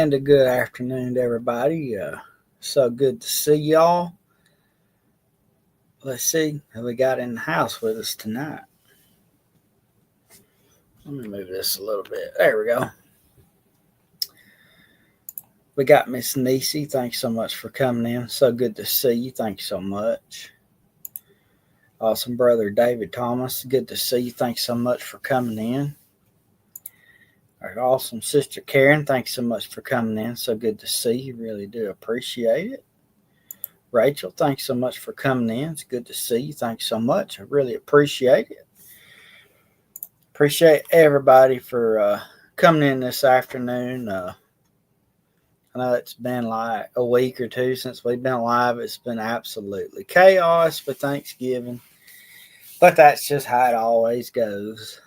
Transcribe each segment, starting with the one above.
And a good afternoon to everybody. So good to see y'all. Let's see who we got in the house with us tonight. Let me move this a little bit. There we go. We got Miss Nisi. Thanks so much for coming in. So good to see you. Thanks so much. Awesome brother David Thomas. Good to see you. Thanks so much for coming in. Our awesome sister Karen. Thanks so much for coming in. So good to see you. Really do appreciate it. Rachel, thanks so much for coming in. It's good to see you. Thanks so much. I really appreciate it. Appreciate everybody for coming in this afternoon. I know it's been like a week or two since we've been live. It's been absolutely chaos for Thanksgiving. But that's just how it always goes.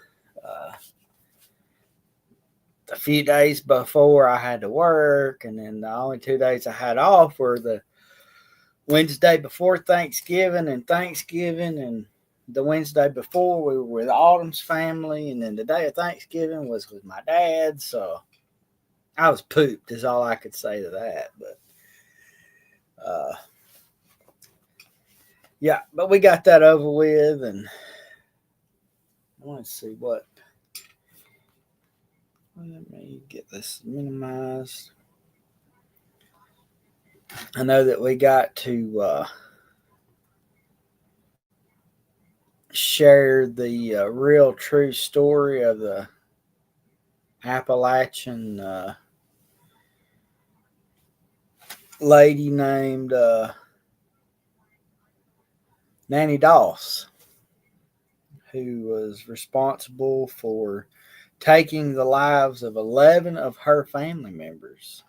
A few days before I had to work, and then the only 2 days I had off were the Wednesday before Thanksgiving, and the Wednesday before we were with Autumn's family, and then the day of Thanksgiving was with my dad. So I was pooped is all I could say to that. But yeah, but we got that over with, and I want to see what. Let me get this minimized. I know that we got to share the real true story of the Appalachian lady named Nanny Doss, who was responsible for taking the lives of 11 of her family members.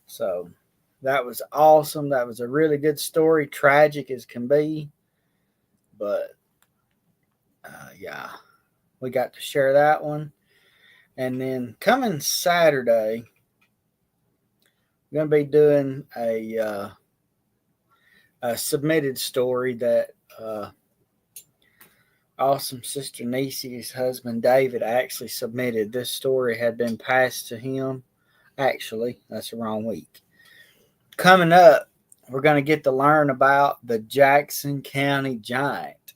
So that was awesome. That was a really good story, tragic as can be. But yeah, we got to share that one. And then coming Saturday, we're going to be doing a submitted story that awesome sister Nisi's husband David actually submitted. This story had been passed to him. Actually, that's the wrong week. Coming up, we're going to get to learn about the Jackson County Giant,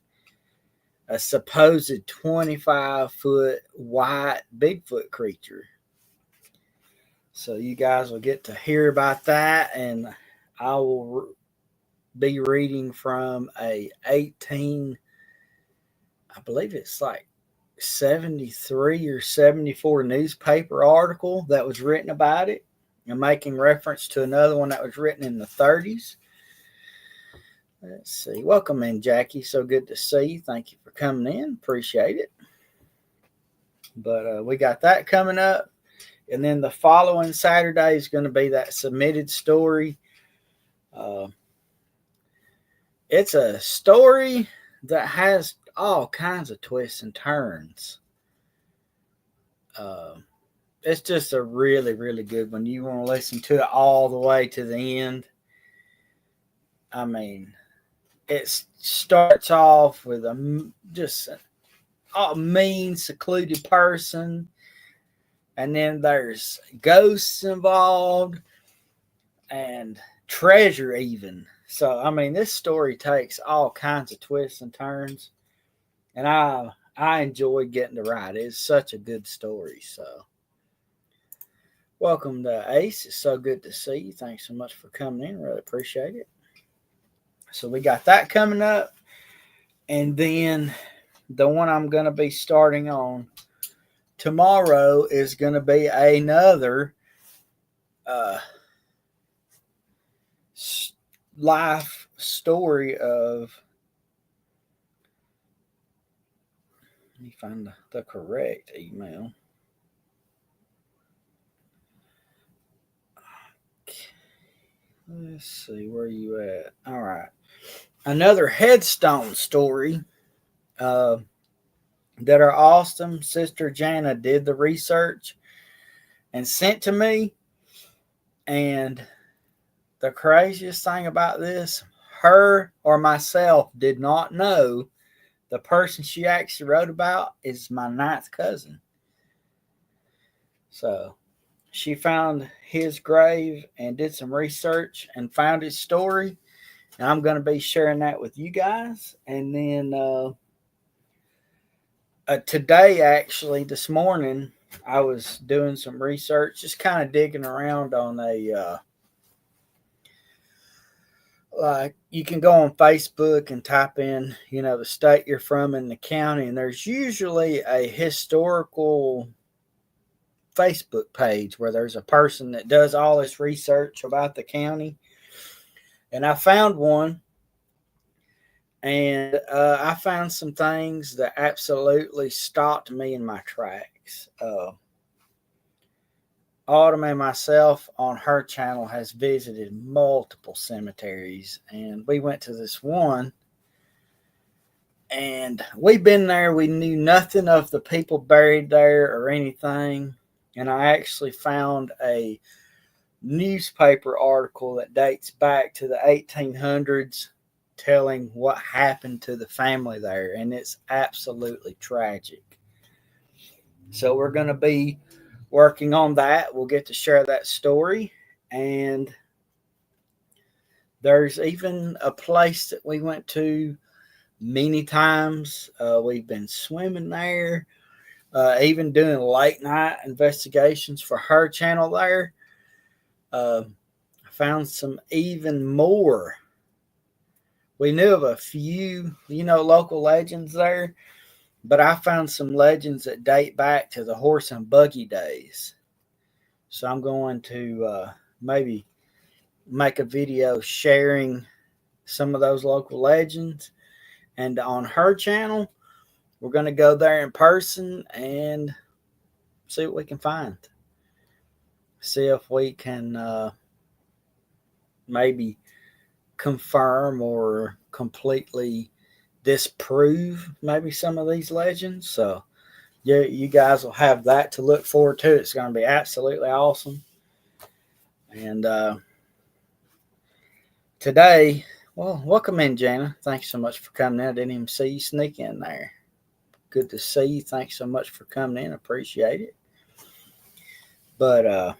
a supposed 25-foot white Bigfoot creature. So you guys will get to hear about that, and I will be reading from a I believe it's like 73 or 74 newspaper article that was written about it, and making reference to another one that was written in the 30s. Let's see. Welcome in, Jackie. So good to see you. Thank you for coming in. Appreciate it. But we got that coming up. And then the following Saturday is going to be that submitted story. It's a story that has all kinds of twists and turns. It's just a really, really good one. You want to listen to it all the way to the end. I mean, it starts off with just a mean, secluded person, and then there's ghosts involved and treasure even. So, I mean, this story takes all kinds of twists and turns, and I enjoy getting to write it. It's such a good story. So, welcome to Ace. It's so good to see you. Thanks so much for coming in. Really appreciate it. So we got that coming up. And then the one I'm going to be starting on tomorrow is going to be another life story of, let me find the correct email. Let's see, where you at? All right. Another headstone story that our awesome sister Jana did the research and sent to me. And the craziest thing about this, her or myself did not know the person she actually wrote about is my 9th cousin. So she found his grave and did some research and found his story. And I'm going to be sharing that with you guys. And then today, actually, this morning, I was doing some research, just kind of digging around on like you can go on Facebook and type in, the state you're from and the county, and there's usually a historical Facebook page where there's a person that does all this research about the county. And I found one, and I found some things that absolutely stopped me in my tracks. Autumn and myself on her channel has visited multiple cemeteries, and we went to this one, and we've been there. We knew nothing of the people buried there or anything, and I actually found a newspaper article that dates back to the 1800s telling what happened to the family there, and it's absolutely tragic. So we're going to be working on that. We'll get to share that story. And there's even a place that we went to many times. We've been swimming there, even doing late night investigations for her channel there. I found some even more. We knew of a few, local legends there, but I found some legends that date back to the horse and buggy days. So I'm going to maybe make a video sharing some of those local legends. And on her channel, we're going to go there in person and see what we can find. See if we can maybe confirm or completely disprove maybe some of these legends. So yeah, you guys will have that to look forward to. It's going to be absolutely awesome. And today, well, welcome in, Jana. Thanks so much for coming in. I didn't even see you sneak in there. Good to see you. Thanks so much for coming in. Appreciate it. But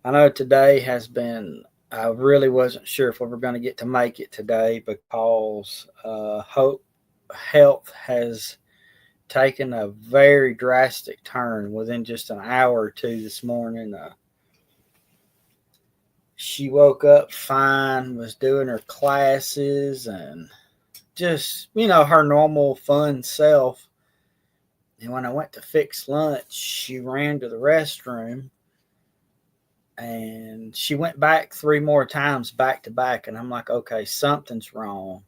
I know today has been, I really wasn't sure if we were going to get to make it today because health has taken a very drastic turn within just an hour or two this morning. She woke up fine, was doing her classes and just, her normal fun self. And when I went to fix lunch, she ran to the restroom and she went back 3 more times back to back. And I'm like, okay, something's wrong.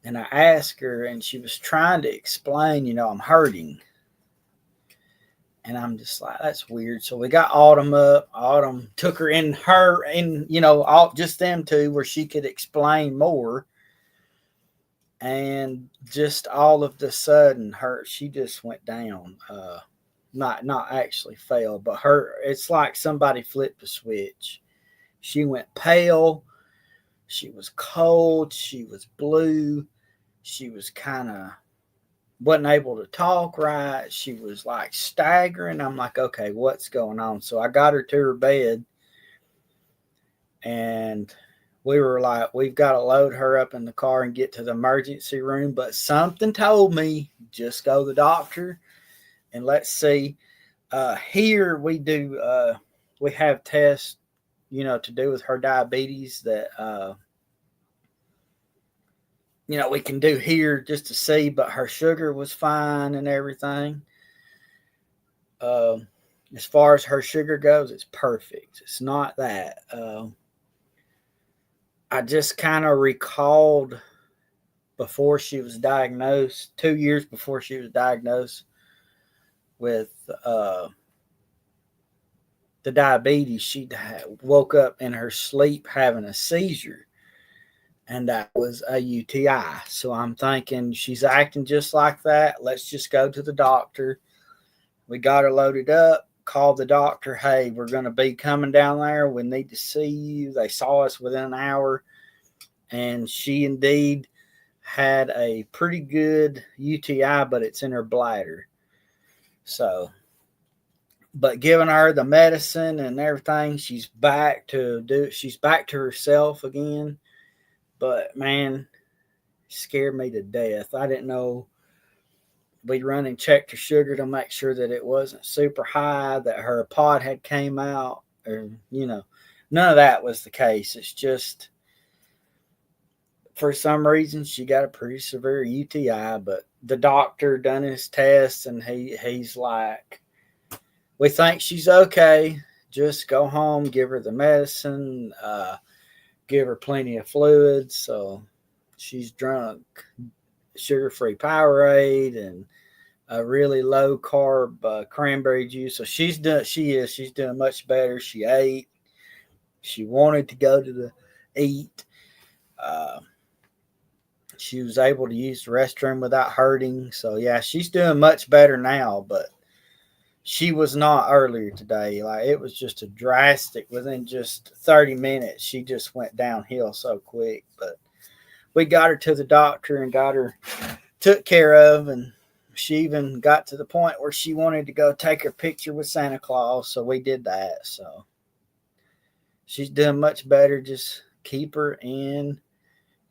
And I asked her, and she was trying to explain, I'm hurting. And I'm just like, that's weird. So we got Autumn up. Autumn took her in, all just them two, where she could explain more. And just all of the sudden, she just went down. Not actually fell, but it's like somebody flipped a switch. She went pale. She was cold. She was blue. She was kind of wasn't able to talk right. She was like staggering. I'm like, okay, what's going on? So I got her to her bed, and we were like, we've got to load her up in the car and get to the emergency room. But something told me, just go to the doctor and let's see. Here we do, we have tests, to do with her diabetes that, we can do here just to see, but her sugar was fine and everything. As far as her sugar goes, it's perfect. It's not that. I just kind of recalled before she was diagnosed, 2 years before she was diagnosed with the diabetes, she woke up in her sleep having a seizure. And that was a UTI. So I'm thinking she's acting just like that. Let's just go to the doctor. We got her loaded up, called the doctor. Hey, we're going to be coming down there. We need to see you. They saw us within an hour. And she indeed had a pretty good UTI, but it's in her bladder. So but giving her the medicine and everything, she's back to herself again. But man, scared me to death. I didn't know. We run and checked her sugar to make sure that it wasn't super high, that her pod had came out, or none of that was the case. It's just for some reason she got a pretty severe UTI. But the doctor done his tests and he's like, we think she's okay. Just go home, give her the medicine, give her plenty of fluids. So she's drunk sugar-free Powerade and a really low carb cranberry juice. So she's doing much better. She ate. She wanted to go to the eat. Uh, she was able to use the restroom without hurting. So yeah, she's doing much better now. But she was not earlier today. Like, it was just a drastic. Within just 30 minutes, she just went downhill so quick. But we got her to the doctor and got her took care of, and she even got to the point where she wanted to go take her picture with Santa Claus, so we did that. So she's doing much better. Just keep her in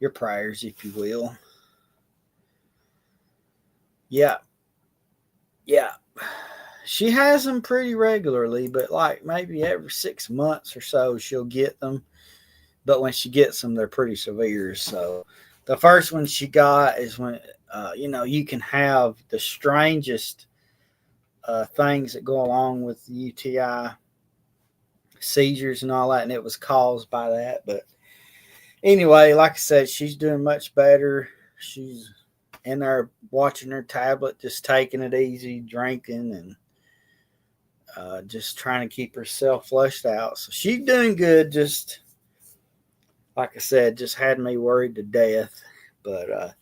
your prayers, if you will. Yeah. She has them pretty regularly, but like maybe every 6 months or so she'll get them. But when she gets them, they're pretty severe. So the first one she got is when you can have the strangest things that go along with the UTI, seizures and all that, and it was caused by that. But anyway, like I said, she's doing much better. She's in there watching her tablet, just taking it easy, drinking, and just trying to keep herself flushed out. So she's doing good. Just like I said, just had me worried to death. But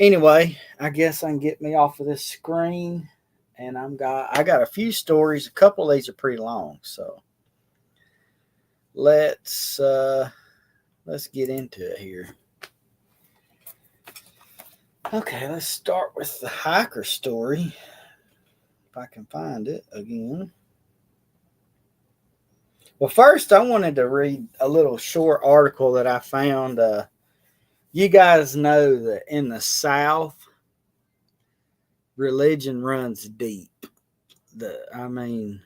anyway, I guess I can get me off of this screen. And I got a few stories. A couple of these are pretty long, so let's get into it here. Okay, let's start with the hiker story. If I can find it again. Well, first I wanted to read a little short article that I found. You guys know that in the South, religion runs deep. Let's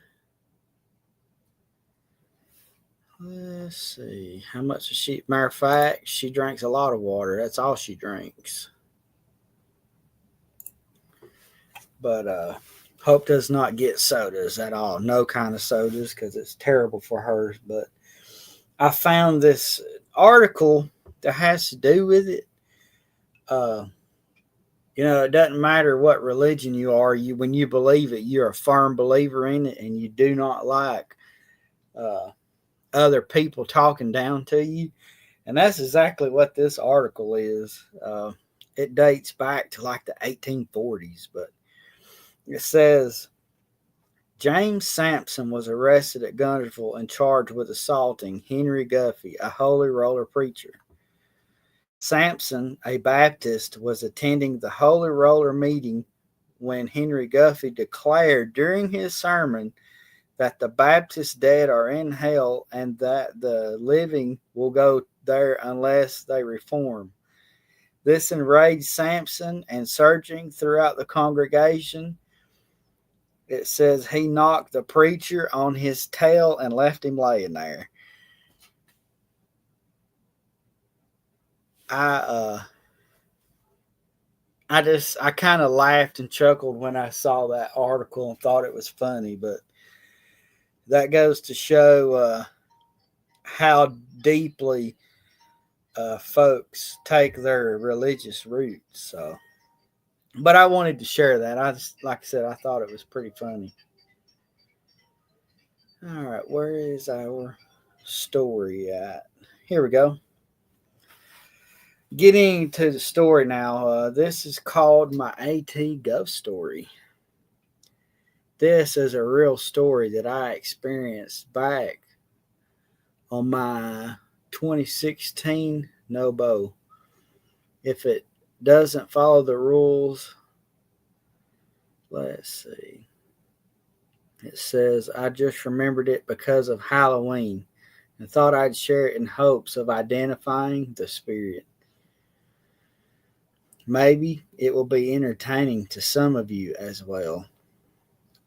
see. How much does she? Matter of fact, she drinks a lot of water. That's all she drinks. But Hope does not get sodas at all. No kind of sodas, because it's terrible for her. But I found this article that has to do with it. It doesn't matter what religion you are. When you believe it, you're a firm believer in it, and you do not like other people talking down to you. And that's exactly what this article is. It dates back to like the 1840s, but it says James Sampson was arrested at Guntersville and charged with assaulting Henry Guffey, a Holy Roller preacher. Sampson, a Baptist, was attending the Holy Roller meeting when Henry Guffey declared during his sermon that the Baptist dead are in hell and that the living will go there unless they reform. This enraged Sampson, and searching throughout the congregation, it says he knocked the preacher on his tail and left him laying there. I kind of laughed and chuckled when I saw that article and thought it was funny, but that goes to show how deeply folks take their religious roots. So, but I wanted to share that. Like I said, I thought it was pretty funny. All right, where is our story at? Here we go. Getting to the story now. This is called my AT Ghost Story. This is a real story that I experienced back on my 2016 NOBO. If it doesn't follow the rules, let's see. It says, I just remembered it because of Halloween and thought I'd share it in hopes of identifying the spirit. Maybe it will be entertaining to some of you as well.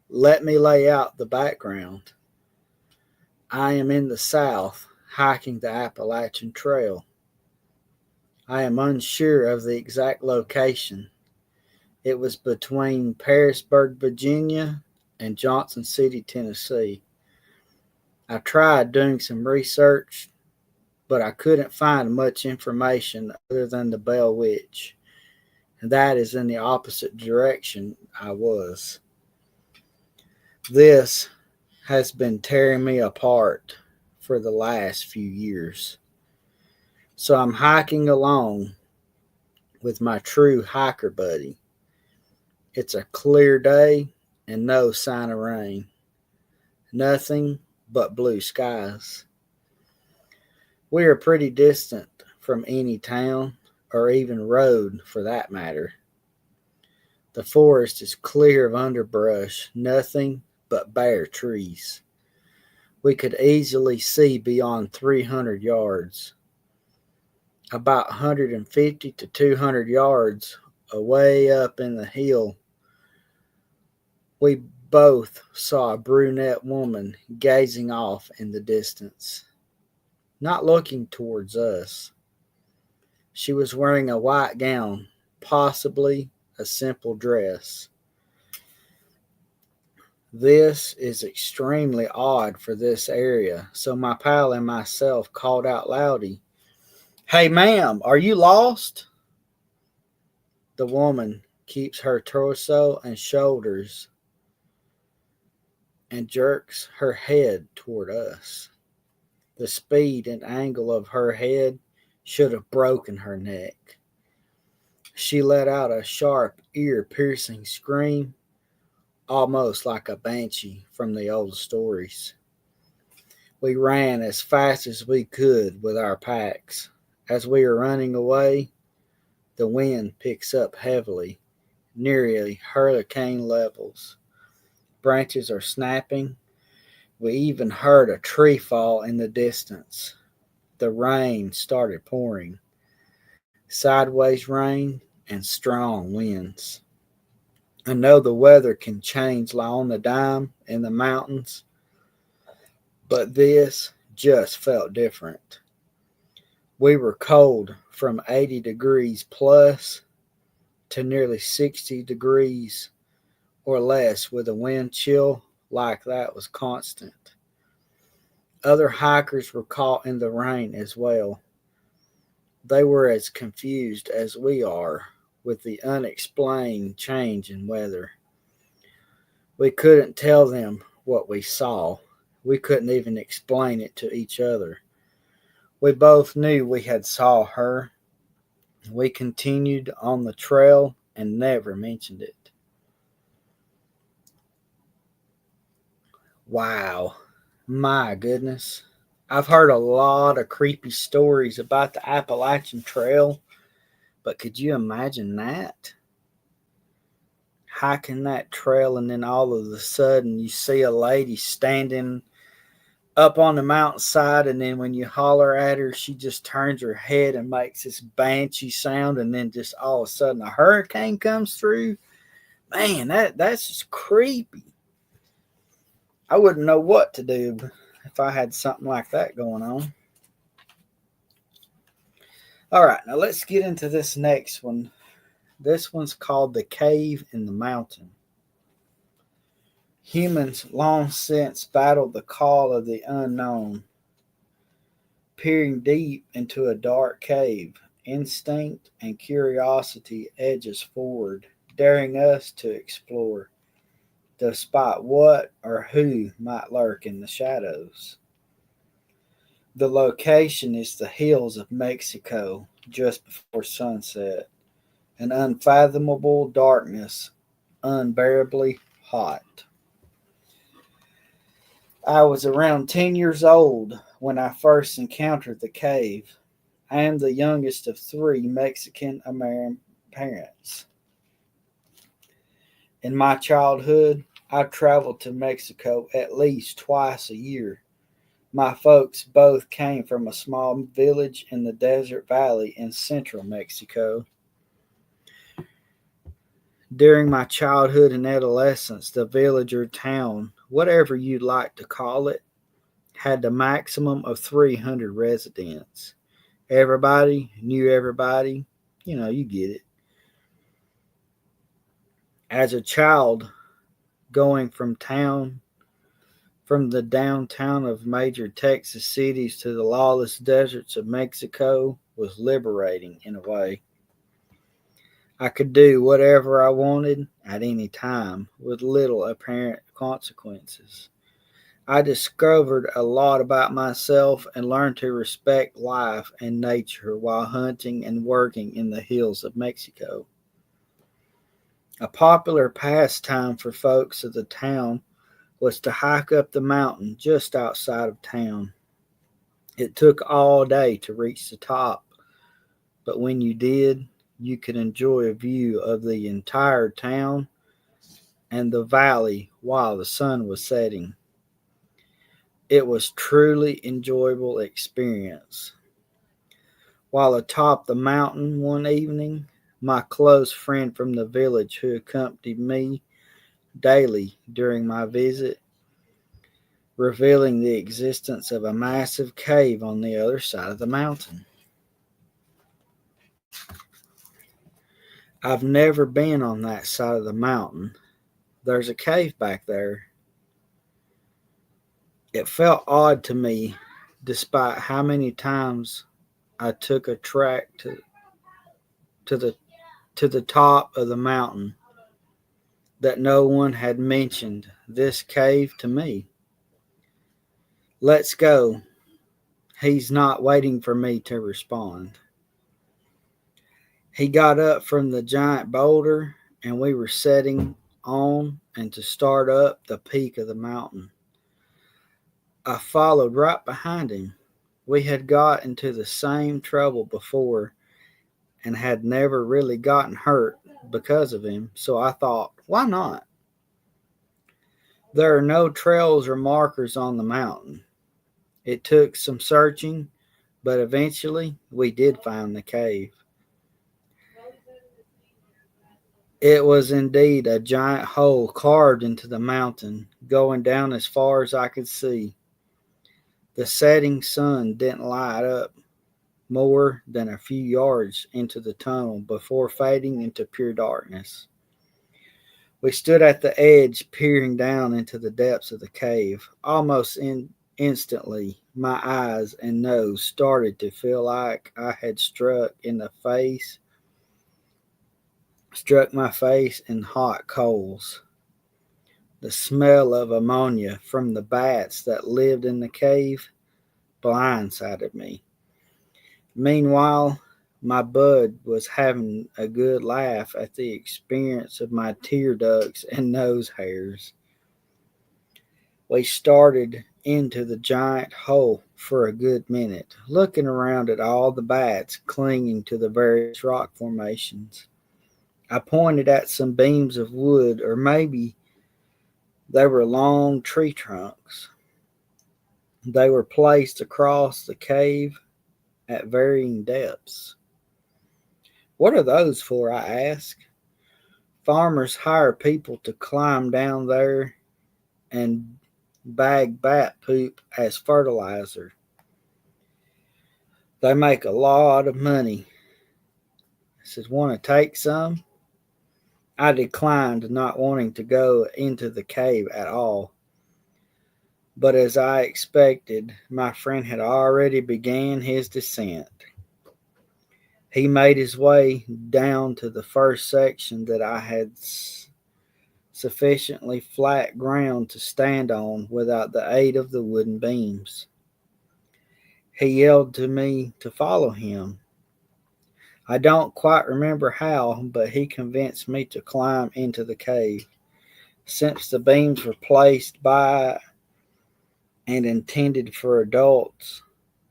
Let me lay out the background. I am in the South hiking the Appalachian Trail. I am unsure of the exact location. It was between Parisburg, Virginia and Johnson City, Tennessee. I tried doing some research, but I couldn't find much information other than the Bell Witch, and that is in the opposite direction I was. This has been tearing me apart for the last few years. So I'm hiking along with my true hiker buddy. It's a clear day and no sign of rain. Nothing but blue skies. We are pretty distant from any town or even road for that matter. The forest is clear of underbrush, nothing but bare trees. We could easily see beyond 300 yards. About 150 to 200 yards away up in the hill, we both saw a brunette woman gazing off in the distance, not looking towards us. She was wearing a white gown, possibly a simple dress. This is extremely odd for this area, so my pal and myself called out loudly, "Hey ma'am, are you lost?" The woman keeps her torso and shoulders and jerks her head toward us. The speed and angle of her head should have broken her neck. She let out a sharp, ear-piercing scream, almost like a banshee from the old stories. We ran as fast as we could with our packs. As we are running away, the wind picks up heavily, nearly hurricane levels. Branches are snapping. We even heard a tree fall in the distance. The rain started pouring. Sideways rain and strong winds. I know the weather can change on the dime in the mountains, but this just felt different. We were cold from 80 degrees plus to nearly 60 degrees or less with a wind chill like that was constant. Other hikers were caught in the rain as well. They were as confused as we are with the unexplained change in weather. We couldn't tell them what we saw. We couldn't even explain it to each other. We both knew we had saw her. We continued on the trail and never mentioned it. Wow. My goodness. I've heard a lot of creepy stories about the Appalachian Trail, but could you imagine that? Hiking that trail and then all of a sudden you see a lady standing up on the mountainside, and then when you holler at her, she just turns her head and makes this banshee sound, and then just all of a sudden a hurricane comes through. Man, that's just creepy. I wouldn't know what to do if I had something like that going on. All right, now let's get into this next one. This one's called The Cave in the Mountain. Humans long since battled the call of the unknown. Peering deep into a dark cave, instinct and curiosity edges forward, daring us to explore, despite what or who might lurk in the shadows. The location is the hills of Mexico just before sunset, an unfathomable darkness, unbearably hot. I was around 10 years old when I first encountered the cave. I am the youngest of three Mexican American parents. In my childhood, I traveled to Mexico at least twice a year. My folks both came from a small village in the desert valley in central Mexico. During my childhood and adolescence, the village or town, whatever you'd like to call it, had the maximum of 300 residents. Everybody knew everybody. You get it. As a child, going from the downtown of major Texas cities to the lawless deserts of Mexico was liberating in a way. I could do whatever I wanted at any time with little apparent consequences. I discovered a lot about myself and learned to respect life and nature while hunting and working in the hills of Mexico. A popular pastime for folks of the town was to hike up the mountain just outside of town. It took all day to reach the top, but when you did, you could enjoy a view of the entire town and the valley while the sun was setting. It was truly enjoyable experience. While atop the mountain one evening, my close friend from the village who accompanied me daily during my visit, revealing the existence of a massive cave on the other side of the mountain. I've never been on that side of the mountain. There's a cave back there. It felt odd to me, despite how many times I took a track to the to the top of the mountain, that no one had mentioned this cave to me. Let's go. He's not waiting for me to respond. He got up from the giant boulder, and we were setting on and to start up the peak of the mountain. I followed right behind him. We had got into the same trouble before and had never really gotten hurt because of him, so I thought, why not? There are no trails or markers on the mountain. It took some searching, but eventually we did find the cave. It was indeed a giant hole carved into the mountain, going down as far as I could see. The setting sun didn't light up more than a few yards into the tunnel before fading into pure darkness. We stood at the edge, peering down into the depths of the cave. Instantly, my eyes and nose started to feel like I had struck my face in hot coals. The smell of ammonia from the bats that lived in the cave blindsided me. Meanwhile, my bud was having a good laugh at the experience of my tear ducts and nose hairs. We started into the giant hole for a good minute, looking around at all the bats clinging to the various rock formations. I pointed at some beams of wood, or maybe they were long tree trunks. They were placed across the cave at varying depths. What are those for? I asked. Farmers hire people to climb down there and bag bat poop as fertilizer. They make a lot of money. I said, want to take some? I declined, not wanting to go into the cave at all. But as I expected, my friend had already begun his descent. He made his way down to the first section that I had sufficiently flat ground to stand on without the aid of the wooden beams. He yelled to me to follow him. I don't quite remember how, but he convinced me to climb into the cave. Since the beams were placed by and intended for adults,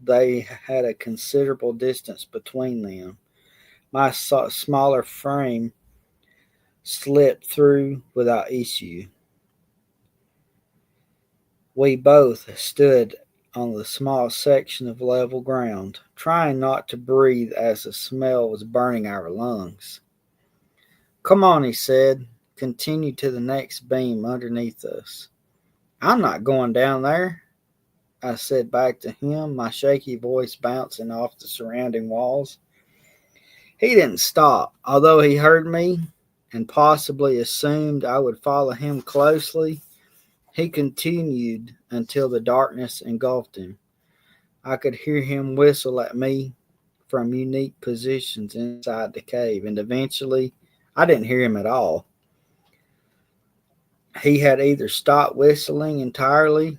they had a considerable distance between them. My smaller frame slipped through without issue. We both stood on the small section of level ground, trying not to breathe as the smell was burning our lungs. "Come on," he said. "Continue to the next beam underneath us." "I'm not going down there," I said back to him, my shaky voice bouncing off the surrounding walls. He didn't stop, although he heard me and possibly assumed I would follow him closely. He continued until the darkness engulfed him. I could hear him whistle at me from unique positions inside the cave, and eventually I didn't hear him at all. He had either stopped whistling entirely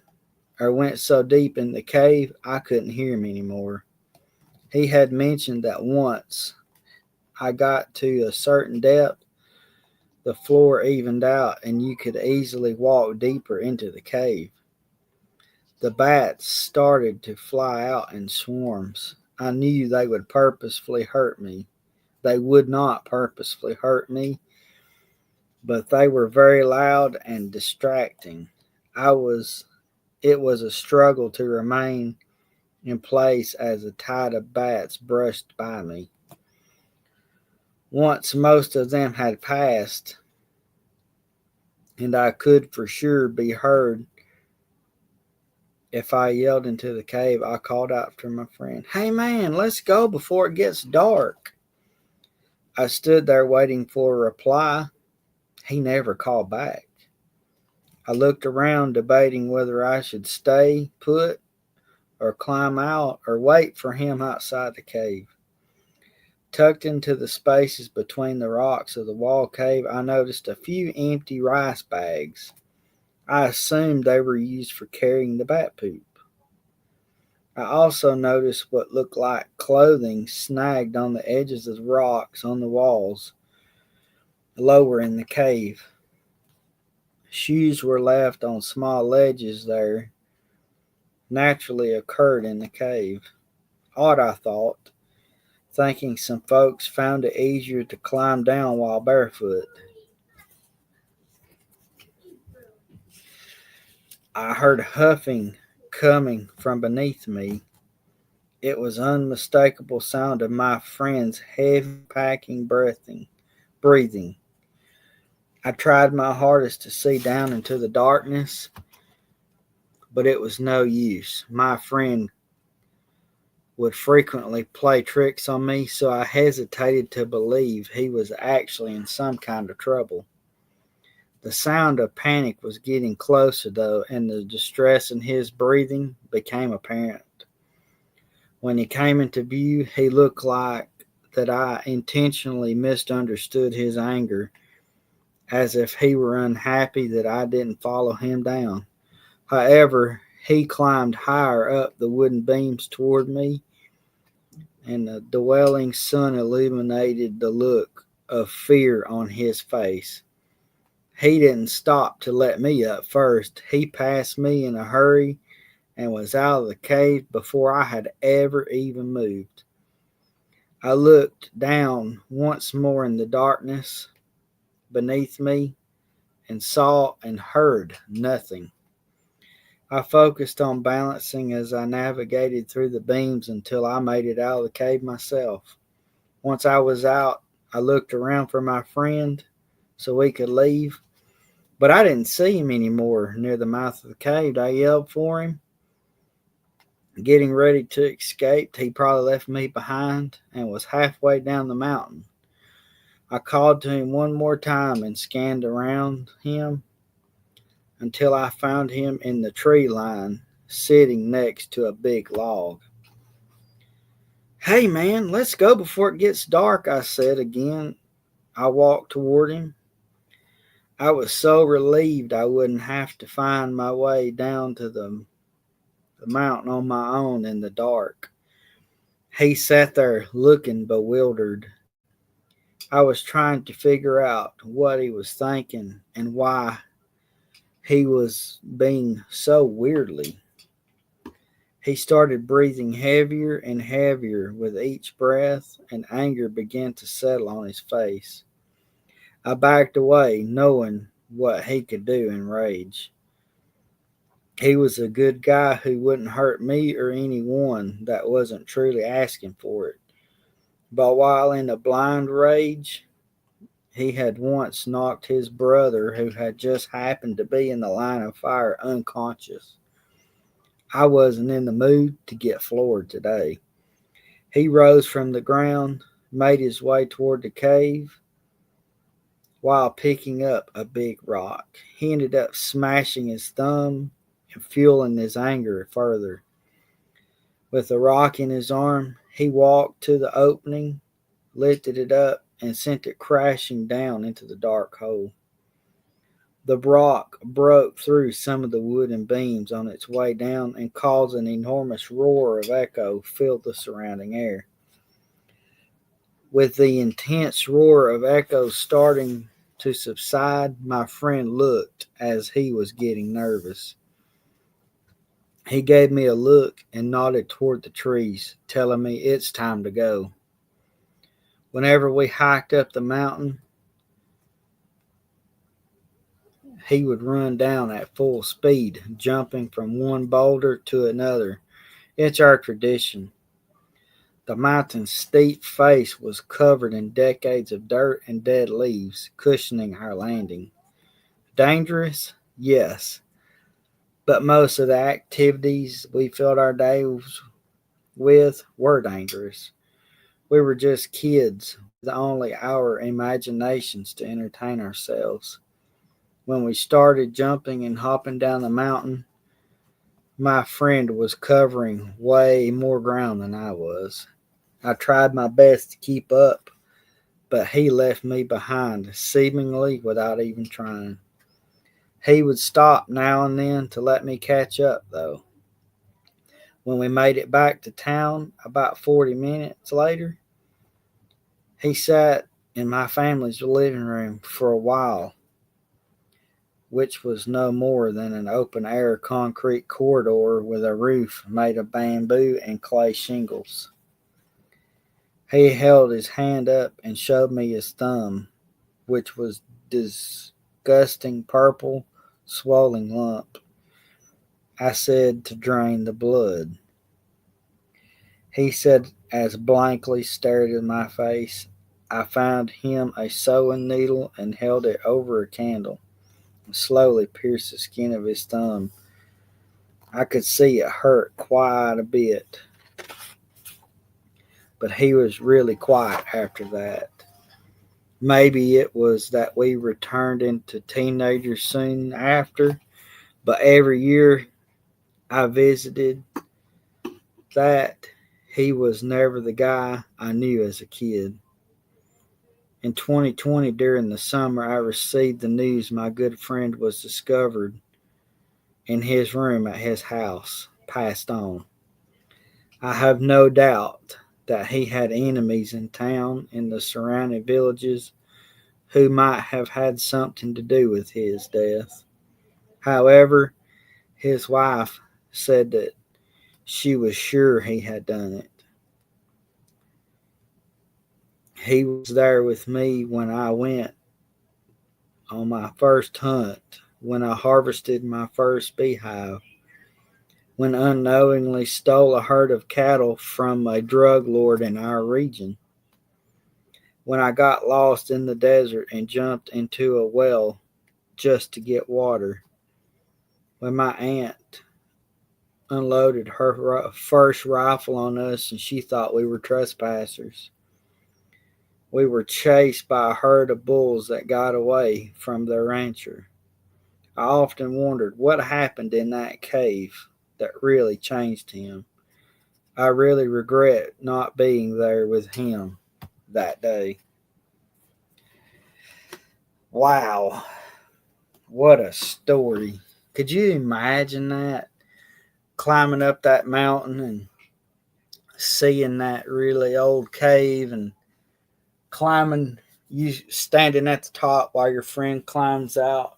or went so deep in the cave I couldn't hear him anymore. He had mentioned that once I got to a certain depth, the floor evened out and you could easily walk deeper into the cave. The bats started to fly out in swarms. I knew they would purposefully hurt me. They would not purposefully hurt me, but they were very loud and distracting. I was It was a struggle to remain in place as a tide of bats brushed by me. Once most of them had passed, and I could for sure be heard if I yelled into the cave, I called out to my friend, "Hey man, let's go before it gets dark." I stood there waiting for a reply. He never called back. I looked around, debating whether I should stay put or climb out or wait for him outside the cave. Tucked into the spaces between the rocks of the wall cave, I noticed a few empty rice bags. I assumed they were used for carrying the bat poop. I also noticed what looked like clothing snagged on the edges of the rocks on the walls lower in the cave. Shoes were left on small ledges there, naturally occurred in the cave. Odd, I thought, thinking some folks found it easier to climb down while barefoot. I heard huffing coming from beneath me. It was unmistakable sound of my friend's heavy packing breathing. I tried my hardest to see down into the darkness, but it was no use. My friend would frequently play tricks on me, so I hesitated to believe he was actually in some kind of trouble. The sound of panic was getting closer, though, and the distress in his breathing became apparent. When he came into view, he looked like that I intentionally misunderstood his anger, as if he were unhappy that I didn't follow him down. However, he climbed higher up the wooden beams toward me, and the dwelling sun illuminated the look of fear on his face. He didn't stop to let me up first. He passed me in a hurry and was out of the cave before I had ever even moved. I looked down once more in the darkness beneath me and saw and heard nothing. I focused on balancing as I navigated through the beams until I made it out of the cave myself. Once I was out, I looked around for my friend so we could leave, but I didn't see him anymore near the mouth of the cave. I yelled for him, getting ready to escape. He probably left me behind and was halfway down the mountain. I called to him one more time and scanned around him until I found him in the tree line, sitting next to a big log. "Hey man, let's go before it gets dark," I said again. I walked toward him. I was so relieved I wouldn't have to find my way down to the mountain on my own in the dark. He sat there looking bewildered. I was trying to figure out what he was thinking and why he was being so weirdly. He started breathing heavier and heavier with each breath, and anger began to settle on his face. I backed away, knowing what he could do in rage. He was a good guy who wouldn't hurt me or anyone that wasn't truly asking for it. But while in a blind rage, he had once knocked his brother, who had just happened to be in the line of fire, unconscious. I wasn't in the mood to get floored today. He rose from the ground, made his way toward the cave while picking up a big rock. He ended up smashing his thumb and fueling his anger further. With the rock in his arm, he walked to the opening, lifted it up, and sent it crashing down into the dark hole. The rock broke through some of the wooden beams on its way down and caused an enormous roar of echo filled the surrounding air. With the intense roar of echoes starting to subside, my friend looked as he was getting nervous. He gave me a look and nodded toward the trees, telling me it's time to go. Whenever we hiked up the mountain, he would run down at full speed, jumping from one boulder to another. It's our tradition. The mountain's steep face was covered in decades of dirt and dead leaves, cushioning our landing. Dangerous? Yes. But most of the activities we filled our days with were dangerous. We were just kids with only our imaginations to entertain ourselves. When we started jumping and hopping down the mountain, my friend was covering way more ground than I was. I tried my best to keep up, but he left me behind, seemingly without even trying. He would stop now and then to let me catch up, though. When we made it back to town about 40 minutes later, he sat in my family's living room for a while, which was no more than an open air concrete corridor with a roof made of bamboo and clay shingles. He held his hand up and showed me his thumb, which was disgusting purple, swollen lump. I said to drain the blood. He said as blankly stared in my face. I found him a sewing needle and held it over a candle and slowly pierced the skin of his thumb. I could see it hurt quite a bit, but he was really quiet after that. Maybe it was that we returned into teenagers soon after, but every year I visited that, he was never the guy I knew as a kid. In 2020, during the summer, I received the news my good friend was discovered in his room at his house, passed on. I have no doubt that he had enemies in town and the surrounding villages who might have had something to do with his death. However, his wife said that she was sure he had done it. He was there with me when I went on my first hunt, when I harvested my first beehive, when unknowingly stole a herd of cattle from a drug lord in our region, when I got lost in the desert and jumped into a well just to get water, when my aunt unloaded her first rifle on us and she thought we were trespassers. We were chased by a herd of bulls that got away from their rancher. I often wondered what happened in that cave that really changed him. I really regret not being there with him that day. Wow, what a story. Could you imagine that? Climbing up that mountain and seeing that really old cave and climbing, you standing at the top while your friend climbs out,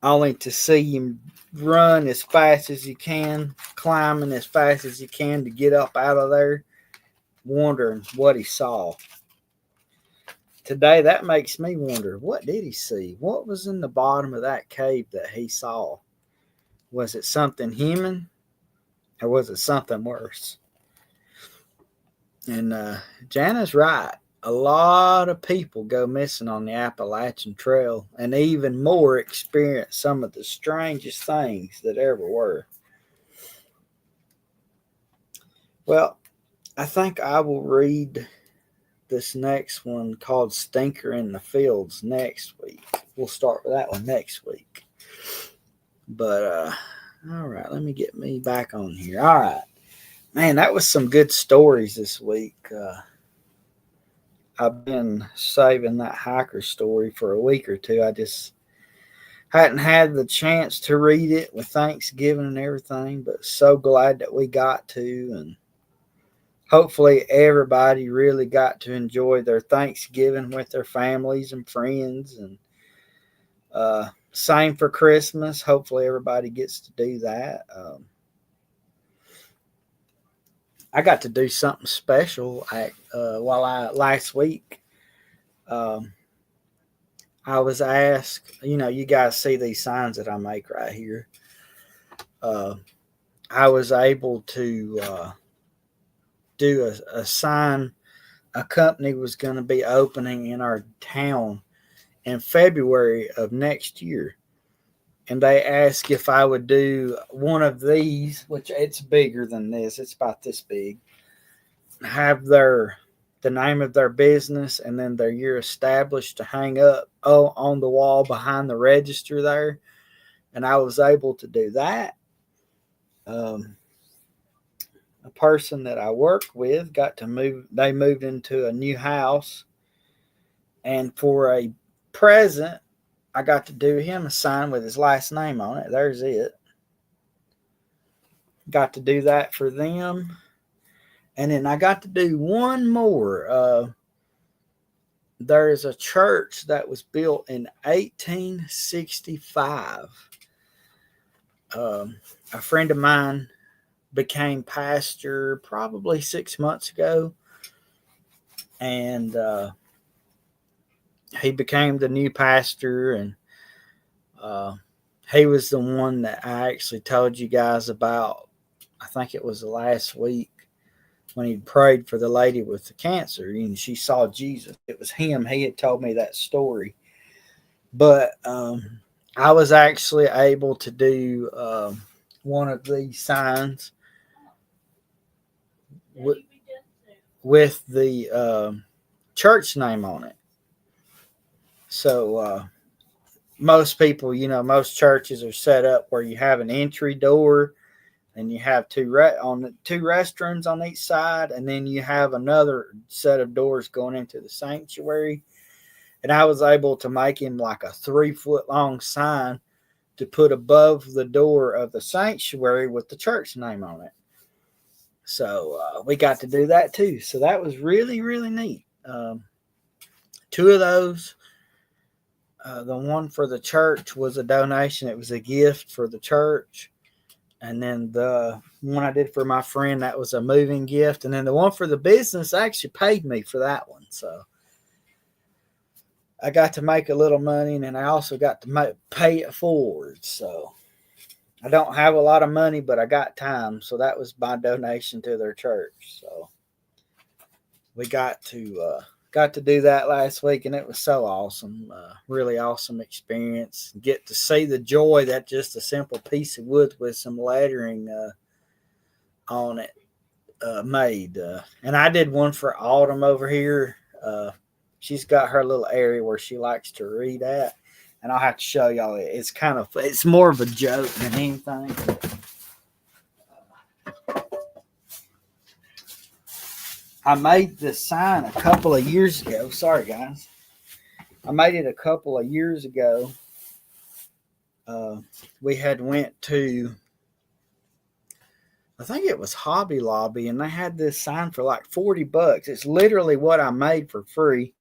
only to see him run as fast as you can, climbing as fast as you can to get up out of there, wondering what he saw. Today, that makes me wonder, what did he see? What was in the bottom of that cave that he saw? Was it something human or was it something worse? And Jana's right. A lot of people go missing on the Appalachian Trail and even more experience some of the strangest things that ever were. Well, I think I will read this next one called Stinker in the Fields next week. We'll start with that one next week. But, all right, let me get me back on here. All right. Man, that was some good stories this week. I've been saving that hiker story for a week or two. I just hadn't had the chance to read it with Thanksgiving and everything, but so glad that we got to. And hopefully everybody really got to enjoy their Thanksgiving with their families and friends. And same for Christmas. Hopefully everybody gets to do that. I got to do something special last week. I was asked, you guys see these signs that I make right here. I was able to do a sign. A company was going to be opening in our town in February of next year. And they asked if I would do one of these, which it's bigger than this. It's about this big. Have the name of their business and then their year established to hang up on the wall behind the register there. And I was able to do that. A person that I worked with got to move. They moved into a new house. And for a present, I got to do him a sign with his last name on it. There's it. Got to do that for them. And then I got to do one more. There is a church that was built in 1865. A friend of mine became pastor probably 6 months ago. And he became the new pastor. And he was the one that I actually told you guys about. I think it was the last week when he prayed for the lady with the cancer and she saw Jesus. It was him. He had told me that story. But I was actually able to do one of these signs with the church name on it. So most people, most churches are set up where you have an entry door and you have two restrooms on each side, and then you have another set of doors going into the sanctuary. And I was able to make him like a 3-foot long sign to put above the door of the sanctuary with the church name on it. So we got to do that too. So that was really, really neat. 2 of those. The one for the church was a donation. It was a gift for the church. And then the one I did for my friend, that was a moving gift. And then the one for the business actually paid me for that one. So I got to make a little money, and then I also got to pay it forward. So I don't have a lot of money, but I got time. So that was my donation to their church. So we got to do that last week, and it was so awesome. Really awesome experience. Get to see the joy that just a simple piece of wood with some lettering on it made. And I did one for Autumn over here. She's got her little area where she likes to read at, and I'll have to show y'all it. It's more of a joke than anything. I made this sign a couple of years ago. Sorry, guys. I made it a couple of years ago. We had went to, I think it was Hobby Lobby, and they had this sign for like $40. It's literally what I made for free.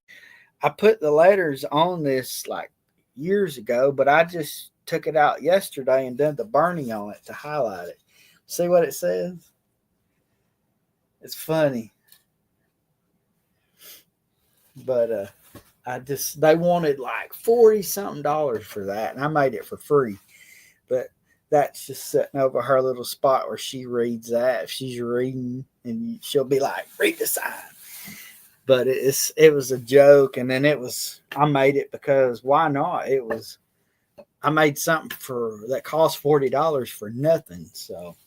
I put the letters on this like years ago, but I just took it out yesterday and done the burning on it to highlight it. See what it says? It's funny. But they wanted like $40 something for that, and I made it for free. But that's just sitting over her little spot where she reads that. If she's reading, and she'll be like, "Read the sign." But it was a joke, and then I made it because why not? I made something that cost $40 for nothing, so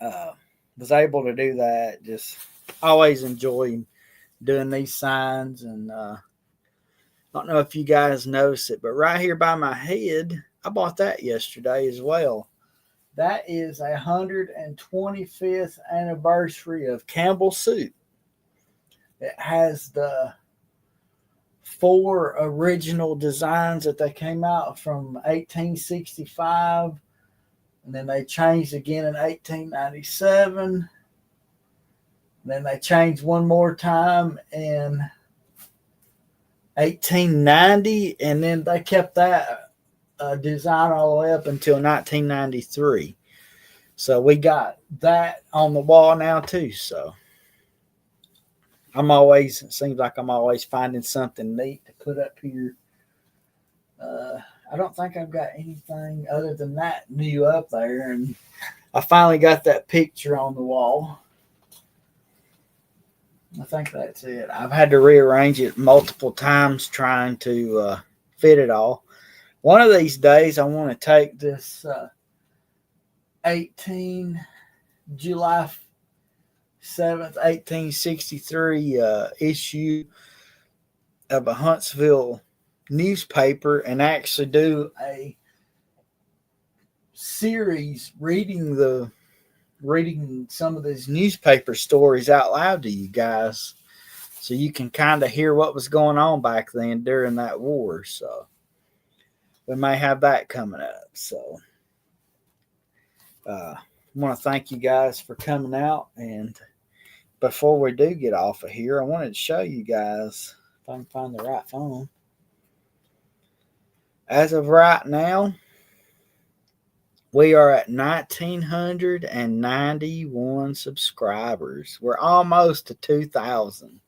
was able to do that. Just always enjoy doing these signs, and I don't know if you guys notice it, but right here by my head, I bought that yesterday as well. That is 125th anniversary of Campbell Soup. It has the 4 original designs that they came out from 1865, and then they changed again in 1897. Then they changed one more time in 1890, and then they kept that design all the way up until 1993. So we got that on the wall now too. So it seems like I'm always finding something neat to put up here. I don't think I've got anything other than that new up there, and I finally got that picture on the wall. I think that's it. I've had to rearrange it multiple times trying to fit it all. One of these days, I want to take this July 7th, 1863 issue of a Huntsville newspaper and actually do a series reading some of these newspaper stories out loud to you guys, so you can kind of hear what was going on back then during that war. So we may have that coming up. So I want to thank you guys for coming out, and before we do get off of here, I wanted to show you guys, if I can find the right phone. As of right now, we are at 1,991 subscribers. We're almost to 2,000.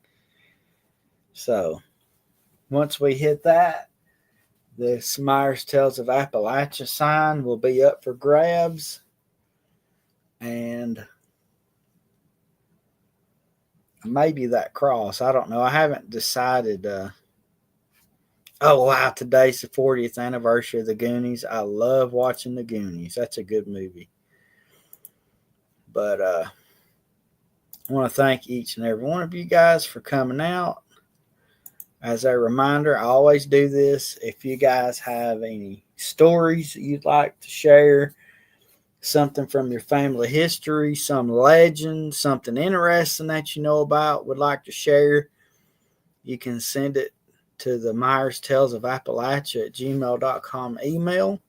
So once we hit that, the Myers Tales of Appalachia sign will be up for grabs. And maybe that cross. I don't know. I haven't decided. Oh, wow. Today's the 40th anniversary of the Goonies. I love watching the Goonies. That's a good movie. But I want to thank each and every one of you guys for coming out. As a reminder, I always do this. If you guys have any stories that you'd like to share, something from your family history, some legend, something interesting that you know about, would like to share, you can send it to the Myers Tales of Appalachia at gmail.com email.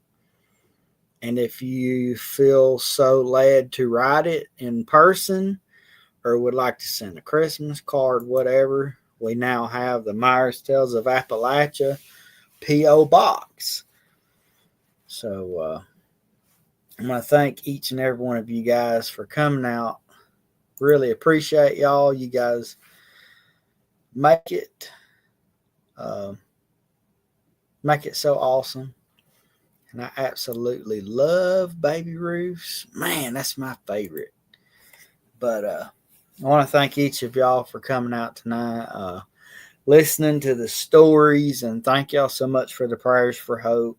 And if you feel so led to write it in person or would like to send a Christmas card, whatever, we now have the Myers Tales of Appalachia P.O. Box. So I want to thank each and every one of you guys for coming out. Really appreciate y'all. You guys make it so awesome. And I absolutely love Baby Ruths. Man, that's my favorite. But I want to thank each of y'all for coming out tonight, listening to the stories, and thank y'all so much for the prayers for hope.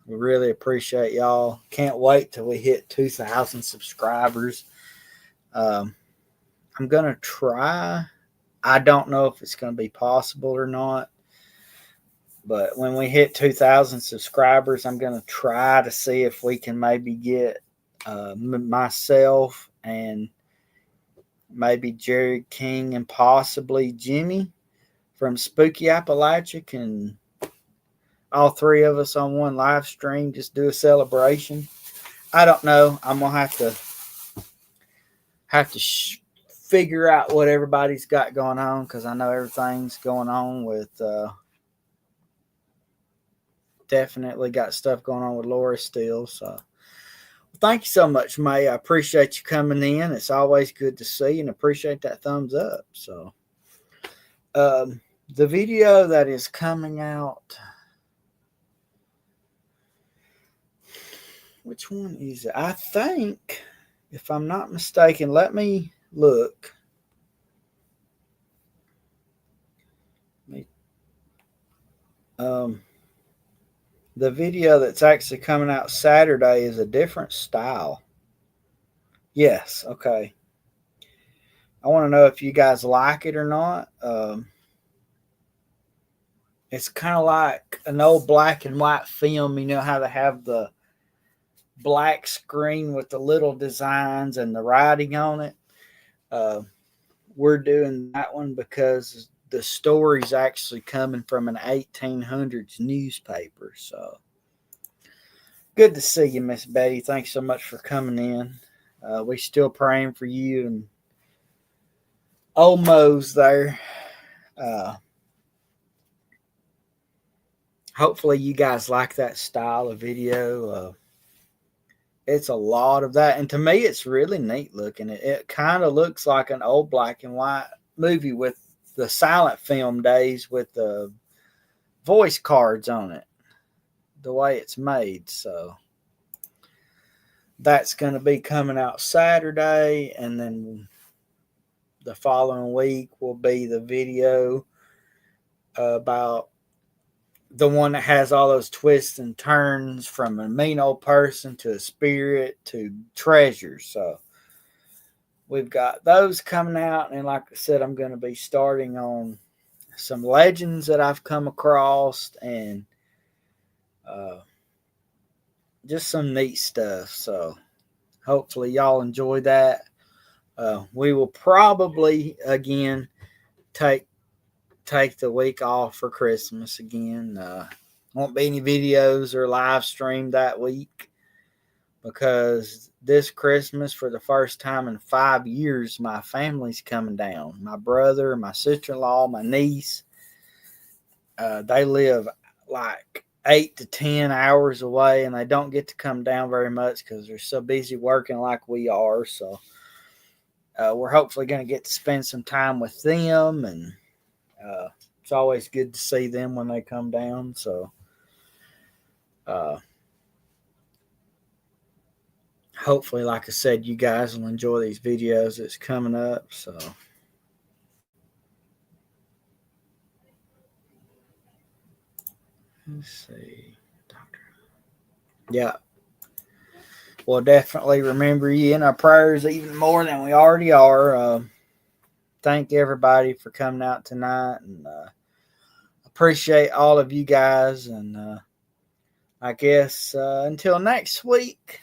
We really appreciate y'all. Can't wait till we hit 2,000 subscribers. I'm going to try. I don't know if it's going to be possible or not. But when we hit 2,000 subscribers, I'm going to try to see if we can maybe get myself and maybe Jerry King and possibly Jimmy from Spooky Appalachia, can all three of us on one live stream just do a celebration. I don't know. I'm going to have to figure out what everybody's got going on, because I know everything's going on with definitely got stuff going on with Laura still. So thank you so much, May. I appreciate you coming in. It's always good to see you, and appreciate that thumbs up. So the video that is coming out Which one is it? I think, if I'm not mistaken, let me look. Um, the video that's actually coming out Saturday is a different style. Yes, okay. I want to know if you guys like it or not. It's kind of like an old black and white film. You know how they have the black screen with the little designs and the writing on it. Uh, we're doing that one because the story's actually coming from an 1800s newspaper. So good to see you, Miss Betty. Thanks so much for coming in. We still praying for you and old Mo's there. Uh, hopefully you guys like that style of video. It's a lot of that, and to me it's really neat looking. It kind of looks like an old black and white movie with the silent film days with the voice cards on it, the way it's made. So that's going to be coming out Saturday, and then the following week will be the video about the one that has all those twists and turns from a mean old person to a spirit to treasures. So we've got those coming out, and like I said, I'm going to be starting on some legends that I've come across and just some neat stuff. So hopefully y'all enjoy that. We will probably again take the week off for Christmas again. Won't be any videos or live stream that week because this Christmas, for the first time in 5 years, my family's coming down. My brother, my sister-in-law, my niece, they live like 8 to 10 hours away, and they don't get to come down very much because they're so busy working like we are. So we're hopefully going to get to spend some time with them, and it's always good to see them when they come down. So hopefully, like I said, you guys will enjoy these videos that's coming up. So let's see. Yeah. We'll definitely remember you in our prayers even more than we already are. Thank everybody for coming out tonight, and appreciate all of you guys. And I guess until next week,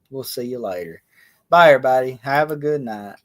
we'll see you later. Bye, everybody. Have a good night.